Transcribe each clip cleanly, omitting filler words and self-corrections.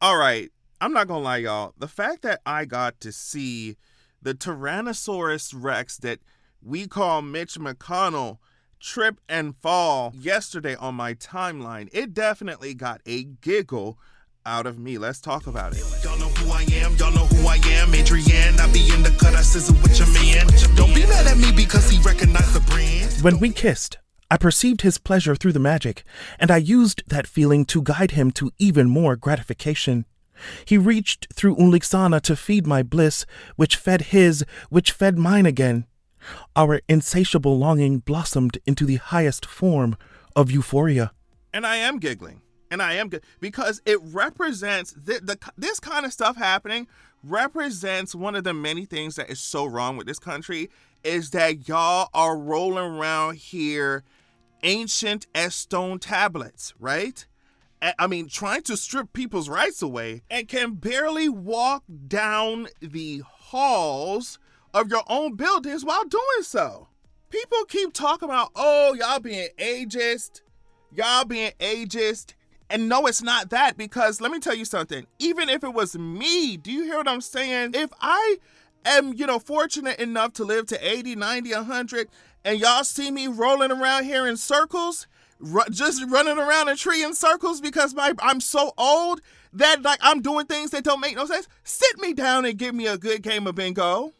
All right, I'm not gonna lie, y'all. The fact that I got to see the Tyrannosaurus Rex that we call Mitch McConnell trip and fall yesterday on my timeline, it definitely got a giggle out of me. Let's talk about it. Y'all know who I am, Adrian. I be in the cut, I sizzle with your man. Don't be mad at me because he recognized the brand. When we kissed, I perceived his pleasure through the magic, and I used that feeling to guide him to even more gratification. He reached through Unliksana to feed my bliss, which fed his, which fed mine again. Our insatiable longing blossomed into the highest form of euphoria. And I am giggling. And I am good because it represents this kind of stuff happening represents one of the many things that is so wrong with this country is that y'all are rolling around here ancient as stone tablets, right? I mean, trying to strip people's rights away and can barely walk down the halls of your own buildings while doing so. People keep talking about, oh, y'all being ageist. And no, it's not that, because let me tell you something. Even if it was me, do you hear what I'm saying? If I am, fortunate enough to live to 80, 90, 100, and y'all see me rolling around here in circles, just running around a tree in circles because I'm so old that like I'm doing things that don't make no sense, sit me down and give me a good game of bingo.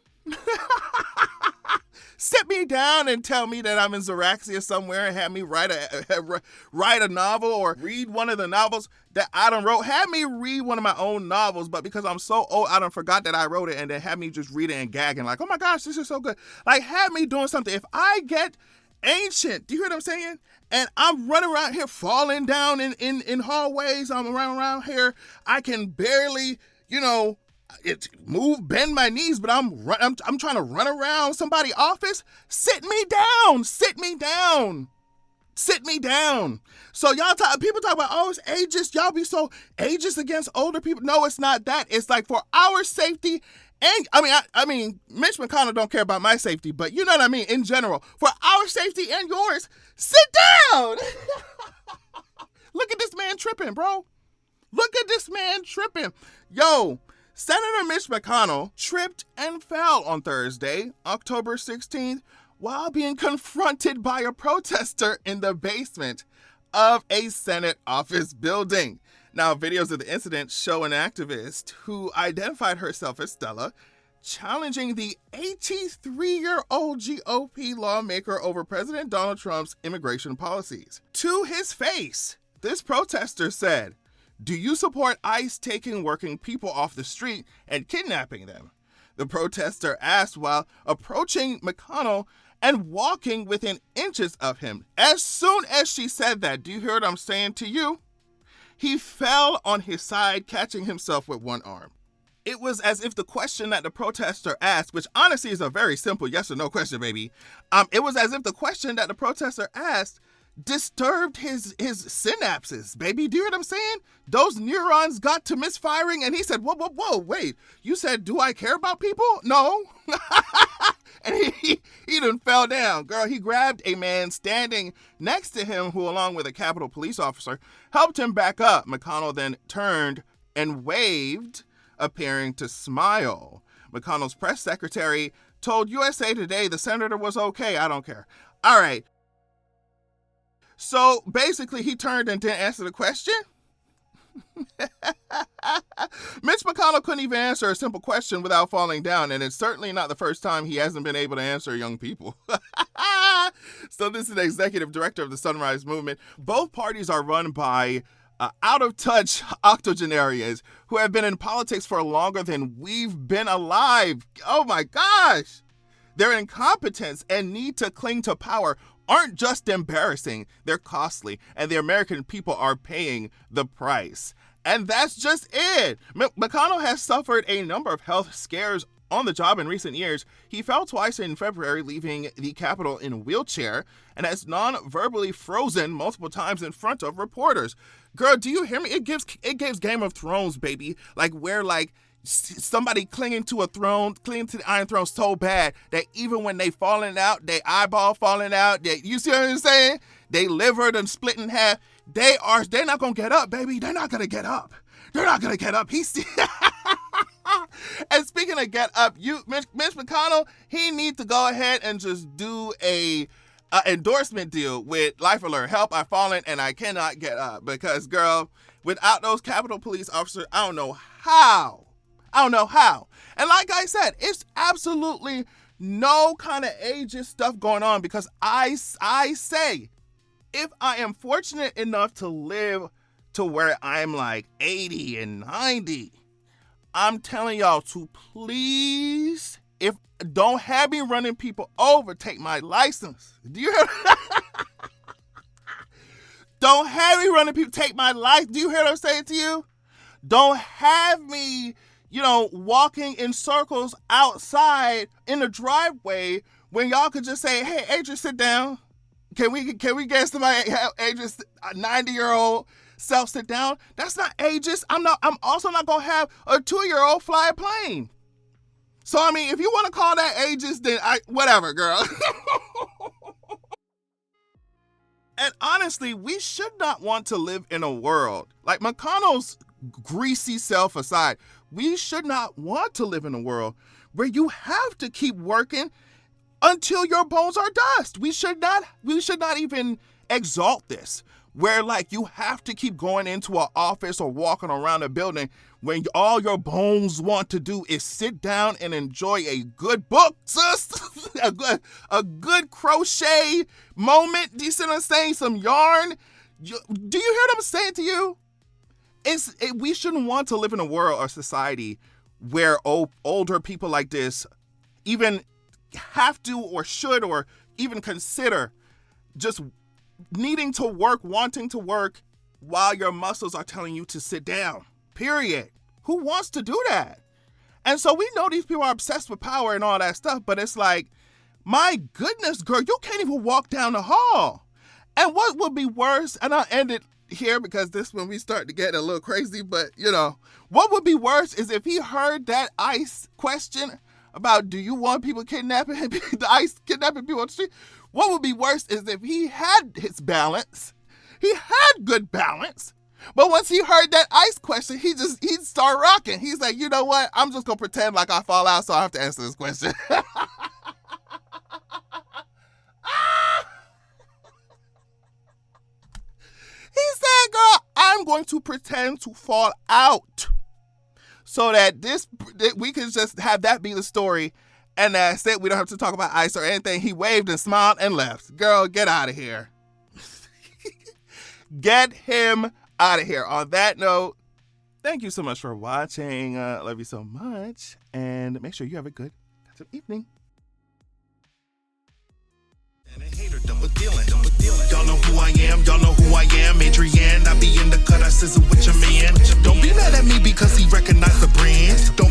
Sit me down and tell me that I'm in Xeraxia somewhere and have me write a novel or read one of the novels that I done wrote. Have me read one of my own novels, but because I'm so old, I done forgot that I wrote it, and then have me just read it and gagging like, oh my gosh, this is so good. Like, have me doing something. If I get ancient, do you hear what I'm saying? And I'm running around here falling down in hallways. I'm around here. I can barely, bend my knees, but I'm trying to run around somebody's office. Sit me down. So people talk about, oh, it's ageist. Y'all be so ageist against older people. No, it's not that. It's like for our safety. And I mean, Mitch McConnell don't care about my safety, but you know what I mean. In general, for our safety and yours, sit down. Look at this man tripping, bro. Yo. Senator Mitch McConnell tripped and fell on Thursday, October 16th, while being confronted by a protester in the basement of a Senate office building. Now, videos of the incident show an activist who identified herself as Stella challenging the 83-year-old GOP lawmaker over President Donald Trump's immigration policies. To his face, this protester said, "Do you support ICE taking working people off the street and kidnapping them?" The protester asked while approaching McConnell and walking within inches of him. As soon as she said that, do you hear what I'm saying to you? He fell on his side, catching himself with one arm. It was as if the question that the protester asked, which honestly is a very simple yes or no question, baby. It was as if the question that the protester asked disturbed his synapses, baby. Do you hear what I'm saying? Those neurons got to misfiring, and he said, whoa, wait. You said, do I care about people? No. And he done fell down. Girl, he grabbed a man standing next to him who, along with a Capitol police officer, helped him back up. McConnell then turned and waved, appearing to smile. McConnell's press secretary told USA Today the senator was okay. I don't care. All right. So basically, he turned and didn't answer the question. Mitch McConnell couldn't even answer a simple question without falling down, and it's certainly not the first time he hasn't been able to answer young people. So this is the executive director of the Sunrise Movement. Both parties are run by out-of-touch octogenarians who have been in politics for longer than we've been alive. Oh my gosh! Their incompetence and need to cling to power aren't just embarrassing, they're costly, and the American people are paying the price. And that's just it. McConnell has suffered a number of health scares on the job in recent years. He fell twice in February, leaving the Capitol in a wheelchair, and has non-verbally frozen multiple times in front of reporters. Girl, do you hear me? It gives Game of Thrones, baby. Like where somebody clinging to the Iron Throne so bad that even when they falling out, they eyeball falling out, you see what I'm saying? They liver done split in half. They're not gonna get up, baby. They're not gonna get up. They're not gonna get up. And speaking of get up, Mitch McConnell, he needs to go ahead and just do a endorsement deal with Life Alert. Help, I've fallen and I cannot get up. Because, girl, without those Capitol Police officers, I don't know how. And like I said, it's absolutely no kind of ageist stuff going on, because I say, if I am fortunate enough to live to where I'm like 80 and 90, I'm telling y'all to please, if don't have me running people over, take my license. Do you hear? Don't have me running people, take my license. Do you hear what I'm saying to you? Don't have me, walking in circles outside in the driveway when y'all could just say, hey, Adrian, sit down. Can we get somebody, Adrian's 90-year-old self sit down? That's not ageist. I'm also not gonna have a 2-year-old fly a plane. So I mean, if you want to call that ageist, then whatever, girl. And honestly, we should not want to live in a world, like McConnell's greasy self aside, we should not want to live in a world where you have to keep working until your bones are dust. We should not even exalt this, where like you have to keep going into an office or walking around a building when all your bones want to do is sit down and enjoy a good book, sis. a good crochet moment, decent and saying some yarn. Do you hear what I'm saying to you? We shouldn't want to live in a world or society where older people like this even have to or should or even consider just needing to work, wanting to work while your muscles are telling you to sit down. Period. Who wants to do that? And so we know these people are obsessed with power and all that stuff, but it's like, my goodness, girl, you can't even walk down the hall. And what would be worse, and I'll end it here because this when we start to get a little crazy, but what would be worse is if he heard that ICE question about, do you want people kidnapping the ICE kidnapping people on the street? What would be worse is if he had his balance, he had good balance, but once he heard that ICE question, he'd start rocking. He's like, you know what? I'm just gonna pretend like I fall out, so I have to answer this question. He said, girl, I'm going to pretend to fall out so that we can just have that be the story, and that's it. We don't have to talk about ICE or anything. He waved and smiled and left. Girl, get out of here. Get him out of here. On that note, thank you so much for watching. Love you so much. And make sure you have a good evening. And a hater double dealing. Y'all know who I am, Adrian. I be in the cut, I sizzle with your man. Don't be mad at me because he recognized the brand. Don't